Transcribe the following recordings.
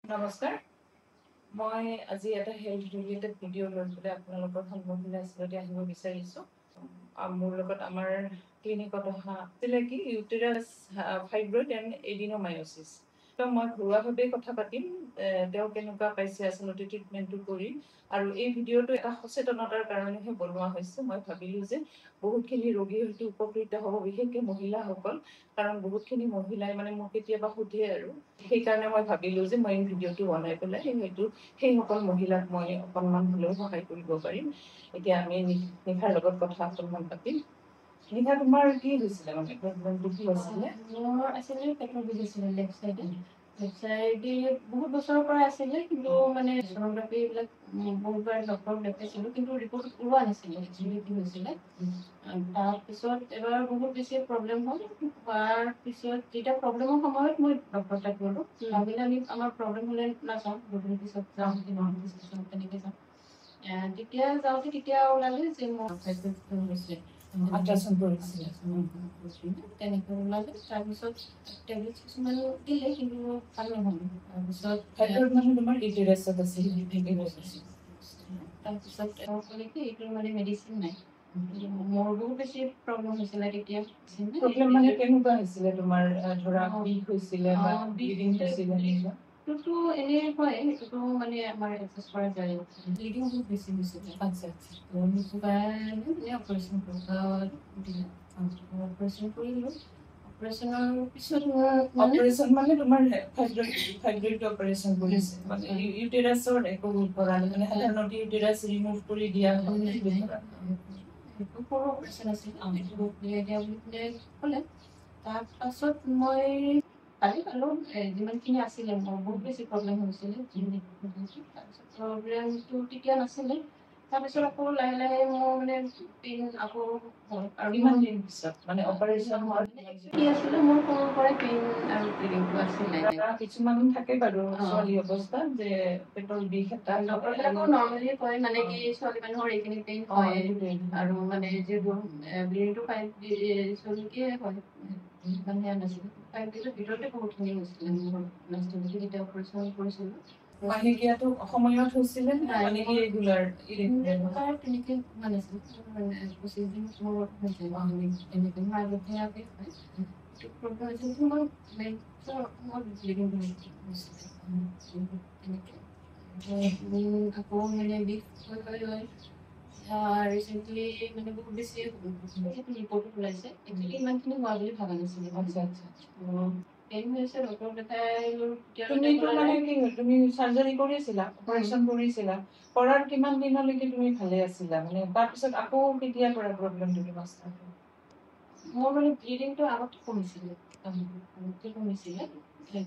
নমস্কাৰ, মই আজি এটা হেল্থ ৰিলেটেড ভিডিঅ' লৈ পেলাই আপোনালোকৰ সন্মুখলৈ আচলতে আহিব বিচাৰিছোঁ। মোৰ লগত আমাৰ ক্লিনিকত অহা আছিলে কি ইউটেৰাছ ফাইব্ৰইড এণ্ড এডিনোমায়োচিছ। তো মই ঘৰুৱাভাৱে কথা পাতিম, তেওঁ কেনেকুৱা পাইছে আচলতে ট্ৰিটমেণ্টটো কৰি। আৰু এই ভিডিঅ'টো এটা সচেতনতাৰ কাৰণেহে বনোৱা হৈছে। মই ভাবিলোঁ যে বহুতখিনি ৰোগী হয়তো উপকৃত হ'ব, বিশেষকৈ মহিলাসকল, কাৰণ বহুতখিনি মহিলাই মোক কেতিয়াবা সোধে আৰু সেইকাৰণে মই ভাবিলোঁ যে মই এই ভিডিঅ'টো বনাই পেলাই হয়তো সেইসকল মহিলাক মই অকণমান হ'লেও সহায় কৰিব পাৰিম। এতিয়া আমি নিশাৰ লগত কথা অকণমান পাতিম। নিশা, তোমাৰ কি হৈছিলে প্ৰব্লেমটো কি আছিলে? মোৰ আছিলে পেটৰ বিষ আছিলে লেফ্ট চাইডে বহুত বছৰৰ পৰা আছিলে, কিন্তু ছ'ন'গ্ৰাফি এইবিলাক বহুতবাৰ ডক্টৰক দেখাইছিলোঁ, কিন্তু ৰিপৰ্ট ওলোৱা নাছিলে একচুৱেলি কি হৈছিলে। তাৰপিছত এবাৰ বহুত বেছি প্ৰব্লেম হ'ল। হোৱাৰ পিছত যেতিয়া প্ৰব্লেমৰ সময়ত মই ডক্টৰ তাত গ'লোঁ, ভাবিলে আমি আমাৰ প্ৰব্লেম হ'লে নাযাওঁ, দুদিন পিছত যাওঁ, তিনিদিন পিছত যাওঁ, তেনেকৈ যাওঁ। তেতিয়া ওলালে যে মোৰ ফাইব্ৰইড হৈছে। আল্ট্ৰাচাউণ্ড কৰিছিলে। তেনেকৈ ওলালে। তাৰপিছত টেবলেট কিছুমান দিলে, কিন্তু ভাল নহ'ল। তাৰপিছত ফাইব্ৰইড তোমাৰ ইউটেৰাছত আছিল। তাৰপিছত ক'লে কি এইটো মেডিচিন নাই। মোৰ বহুত বেছি প্ৰব্লেম হৈছিলে তেতিয়া। প্ৰব্লেম কেনেকুৱা হৈছিলে তোমাৰ? ধৰা বিষ হৈছিলে বা ব্লিডিং হৈছিলে? এইটোতো এনেই হয়, এইটোতো আমাৰ এডজাষ্ট কৰা যায়। ব্লিডিং বহুত বেছি হৈছিলে। আচ্ছা। সেইটো কাৰণে অপাৰেশ্যন দিলে। অপাৰেশ্যন কৰিলোঁ। অপাৰেশ্যনৰ পিছত অপাৰেশ্যন তোমাৰ ফাইব্ৰইড অপাৰেশ্যন কৰিছে, ইউটেৰাছৰ একো কৰা নাই, সাধাৰণতে ইউটেৰাছ ৰিমুভ কৰি দিয়া হয়। সেইটো সৰু অপাৰেশ্যন আছিল, সেইটো উলিয়াই দিয়া বুলি ক'লে। তাৰপাছত মই ভালেই পালোঁ। যিমানখিনি আছিলে মোৰ বহুত বেছি প্ৰব্লেম হৈছিলে। তাৰপিছত প্ৰব্লেমটো তেতিয়া নাছিলে। তাৰপিছত আকৌ লাহে লাহে মোৰ পেইন আকৌ হ'ল। আৰু কিমান দিন পিছত অপাৰেশ্যন হোৱাৰ কি আছিলে, মোৰ সৰুৰ পৰাই পেইন আৰু ব্লিডিংটো আছিলে। কিছুমান থাকে বাৰু ছোৱালী অৱস্থাত যে পেটৰ বিষ এটা ডক্টৰবিলাকেও নৰ্মেলি কয় কি ছোৱালী মানুহৰ এইখিনি পেইন হয়, আৰু যিবোৰ ব্লিডিংটো চলিকে হয়। ইমান সেয়া নাছিলে। তাৰপিছত ভিতৰতে বহুতখিনি হৈছিলে মোৰ লাষ্টলৈকে যেতিয়া অপাৰেশ্যন কৰিছিলোঁ। মাহেকীয়াটো সময়ত হৈছিলে নে ইৰেগুলাৰ? তেনেকৈ হোৱা নাছিল। 25 দিন মূৰত হৈছিল। এনেকৈ আগতীয়াকৈ হয়। প্ৰব্লেম হৈছিল কি মোৰ মেইনছৰ ব্লিডিং হৈছিলে। আকৌ বিষ হৈ ৰিচেণ্টলি বহুত বেছি ৰিপৰ্ট ওলাইছে। একচুৱেলি ইমানখিনি হোৱা বুলি ভাবা নাছিলোঁ। পেইন হৈছে, ডক্টৰক দেখালোঁ। তুমি চাৰ্জাৰী কৰিছিলা, অপাৰেশ্যন কৰিছিলা, কৰাৰ কিমান দিনলৈকে তুমি ভালে আছিলা? তাৰপিছত আকৌ কেতিয়াৰ পৰা প্ৰব্লেমটো তোমাৰ ষ্টাৰ্ট হ'ল? মোৰ ব্লিডিংটো আগতে কমিছিলে,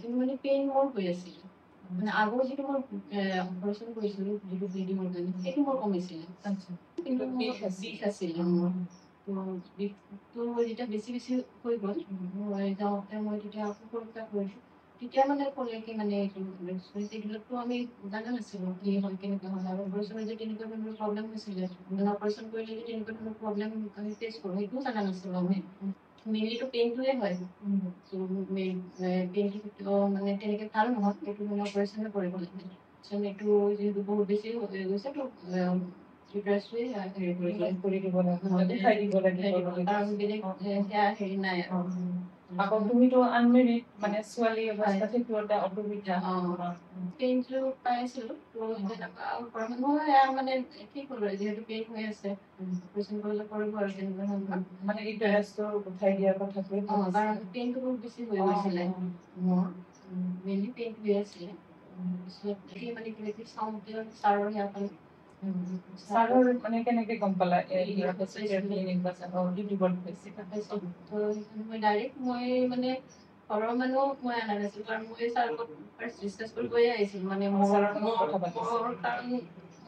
কিন্তু পেইন মোৰ হৈ আছিলে। আগৰ যিটো মই অপাৰেশ্যন কৰিছিলোঁ, যিটো ব্লিডিঙৰ কাৰণে, সেইটো মোৰ কমিছিলে। কিন্তু বিষ আছিলে মোৰ। বিষটো যেতিয়া বেছি হৈ গ'ল, যাওঁতে মই তেতিয়া আকৌ পৰীক্ষা কৰিলোঁ। তেতিয়া ক'লে কি এইবিলাকতো আমি জানা নাছিলোঁ কি হয়, কেনেকুৱা হয়। আৰু অপাৰেশ্যনত যে তেনেকুৱা ধৰণৰ প্ৰব্লেম হৈছিলে, অপাৰেশ্যন কৰিলে যে তেনেকুৱা ধৰণৰ প্ৰব্লেম আমি ফেচ কৰোঁ, সেইটোও জানা নাছিলোঁ আমি। মেইনলিটো পেইনটোৱে হয়। পেইনটো তেনেকৈ ভাল নহয়, সেইটো অপাৰেশ্যনে কৰিব লাগে। এইটো যিহেতু বহুত বেছি হৈ গৈছে, ইউটেৰাছটোৱে কৰি দিব লাগে, কাৰণ বেলেগ সেয়া হেৰি নাই আৰু। আকৌ তুমিতো আনমেৰিড, ছোৱালী অৱস্থাত সেইটো এটা অসুবিধা। পেইনটো পাই আছিলোঁ, ঠিক হ'ল আৰু যিহেতু পেইন হৈ আছে, অপাৰেশ্যন কৰিলে কৰিব আৰু তেনেকুৱা ইউটেৰাছটো উঠাই দিয়াৰ কথাটোৱে কাৰণ পেইনটো বহুত বেছি হৈ গৈছিলে মোৰ। মেইনলি পেইন হৈ আছিলে। ছাৰৰ সেয়া পালোঁ। ছাৰৰ কেনেকে গম পালা? ইউটিউবত পাইছিলা? মই ডাইৰেক্ট ঘৰৰ মানুহ মই অনা নাছিলোঁ, কাৰণ মই ছাৰৰ লগত ফাৰ্ষ্ট ডিছকাছ কৰিবয়ে আহিছিলোঁ। কাৰণ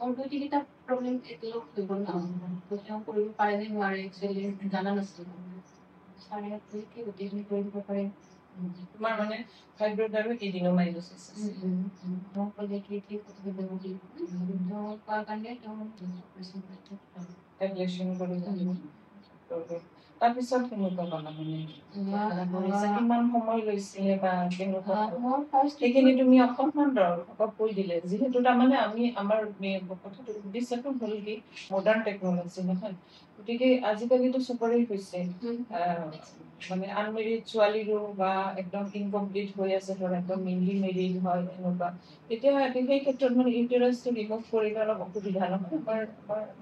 মোৰ 2-3টা প্ৰব্লেম একেলগ হৈ গ'ল ন, তেওঁ কৰিব পাৰে নে নোৱাৰে একচুৱেলি জানা নাছিলোঁ। ছাৰে ক'লে কি গোটেইখিনি কৰি দিব পাৰে। তোমাৰ ফাইব্ৰইড আৰু এডিনোমায়োচিছ আছে। তেওঁ ক'লে কি ঠিক কৰিব বুলি। তেওঁ কোৱাৰ কাৰণে তেওঁ অপাৰেশ্যন কৰিলে। এবলেশ্যন কৰিলে। তাৰপিছত কেনেকুৱা পালা মানে কিমান সময় লৈছিলে বা কেনেকুৱা সেইখিনি তুমি অকণমান দৰ্শকক কৈ দিলে যিহেতু তাৰমানে আমি আমাৰ কথাটো উদ্দেশ্যটো হ'ল কি মডাৰ্ণ টেকনলজি নহয় গতিকে আজিকালিতো চবৰে হৈছে মানে আনমেৰিড ছোৱালীৰো বা একদম ইনকমপ্লিট হৈ আছে ধৰা একদম মেইনলি মেৰিড হয় এনেকুৱা তেতিয়া সেই ক্ষেত্ৰত মানে ইউটেৰাছটো ৰিমুভ কৰিলে অলপ অসুবিধা নহয় আমাৰ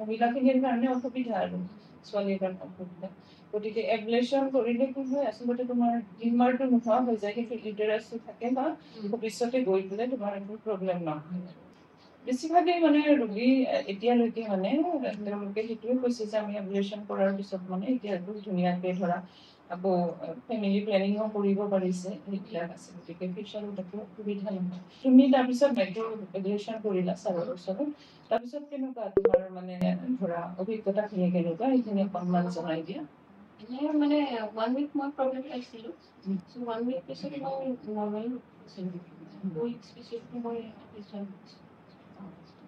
মহিলাখিনিৰ কাৰণে অসুবিধা আৰু ছোৱালীৰ কাৰণে অসুবিধা গতিকে এবলেশ্যন কৰিলে কি হয় আচলতে তোমাৰ টিউমাৰটো নোহোৱা হৈ যায় কিন্তু ইউটেৰাছটো থাকে বা ভৱিষ্যতে গৈ পেলাই তোমাৰ একো প্ৰব্লেম নহয় বেছিভাগেই মানে ৰোগী এতিয়ালৈকে মানে তেওঁলোকে সেইটোৱে কৈছে যে আমি এবলেশ্যন কৰাৰ পিছত মানে এতিয়া ধুনীয়াকৈ ধৰা আকৌ ফেমিলি প্লেনিঙো কৰিব পাৰিছে সেইবিলাক আছে গতিকে ফিউচাৰত একো অসুবিধা নহয় তুমি তাৰপিছত এবলেশ্যন কৰিলা 4 বছৰত তাৰপিছত কেনেকুৱা তোমাৰ মানে ধৰা অভিজ্ঞতাখিনি কেনেকুৱা সেইখিনি অকণমান জনাই দিয়া মানে 1 week মই প্ৰব্লেম পাইছিলোঁ সো 1 week পিছত মই নৰ্মেল 2 weeks পিছত মই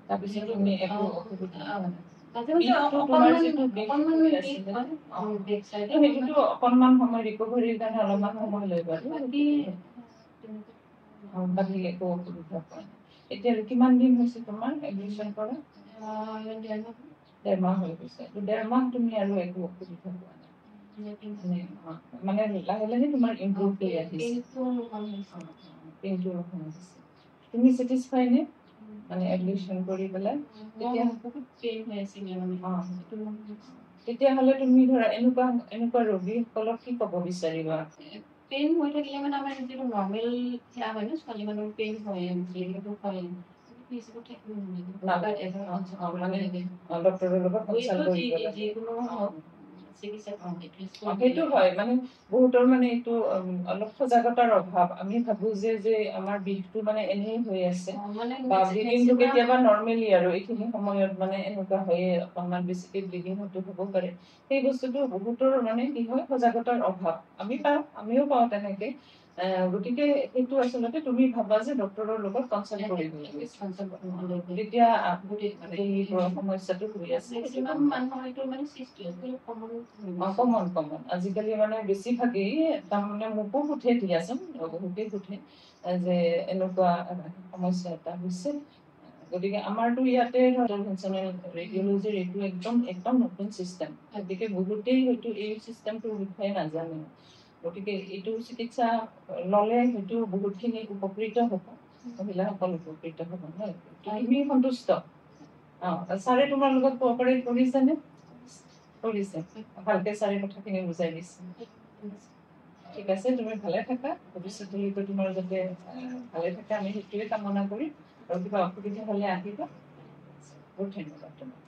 তাৰপিছত তুমি একো অসুবিধা সেইটোতো অকণমান সময় ৰিকভাৰীৰ কাৰণে অলপমান সময় লৈ বাৰু বাকী একো অসুবিধা পোৱা নাই এতিয়া কিমান দিন হৈছে তোমাৰ এডমিশ্যন কৰা 1.5 মাহ হৈ গৈছে 1.5 মাহ তুমি আৰু একো অসুবিধা পোৱা নাই মানে লাহে লাহে তোমাৰ ইম্প্ৰুভ হৈ আহিছে তুমি ছেটিছফাই নে মানে এডমিশ্যন কৰি পেলাই তেতিয়াহ'লে তুমি ধৰা এনেকুৱা ৰোগীসকলক কি ক'ব বিচাৰিবা পেইন হৈ থাকিলে মানে আমাৰ যিটো নৰ্মেল সেয়া হয় ন ছোৱালী মানুহৰ পেইন হয় হয় ডক্টৰৰ লগত কনচাল্ট কৰিব সেইটো হয় মানে বহুতৰ মানে এইটো অলপ সজাগতাৰ অভাৱ আমি ভাবো যে আমাৰ বিষটো মানে এনেই হৈ আছে বা ব্লিডিংটো কেতিয়াবা নৰ্মেলি আৰু এইখিনি সময়ত মানে এনেকুৱা হয়ে অকণমান বেছিকে ব্লিডিং হয়তো হ'ব পাৰে সেই বস্তুটো বহুতৰ মানে কি হয় সজাগতাৰ অভাৱ আমিও পাওঁ তেনেকে গতিকে সেইটো আচলতে তুমি ভাবা যে ডক্টৰৰ লগত কনচাল্ট কৰিব লাগে তেতিয়া সমস্যাটো হৈ আছে কমন আজিকালি মানে বেছিভাগেই তাৰমানে মোকো সোধে দিয়াচোন বহুতেই সোধে যে এনেকুৱা সমস্যা এটা হৈছে গতিকে আমাৰতো ইয়াতে ৰেডিঅ'লজিৰ এইটো একদম নতুন চিষ্টেম গতিকে বহুতেই হয়তো এই চিষ্টেমটোৰ বিষয়ে নাজানে গতিকে এইটো চিকিৎসা ল'লে হয়তো বহুতখিনি উপকৃত হ'ব মহিলাসকল উপকৃত হ'ব নহয় তুমি সন্তুষ্ট ছাৰে তোমাৰ লগত কোঅপাৰেট কৰিছেনে কৰিছে ভালকে ছাৰে কথাখিনি বুজাই দিছে ঠিক আছে তুমি ভালে থাকা ভৱিষ্যতলৈকে তোমাৰ যাতে ভালে থাকে আমি সেইটোৱে কামনা কৰিম আৰু কিবা অসুবিধা হ'লে আহিবা বহুত ধন্যবাদ তোমাক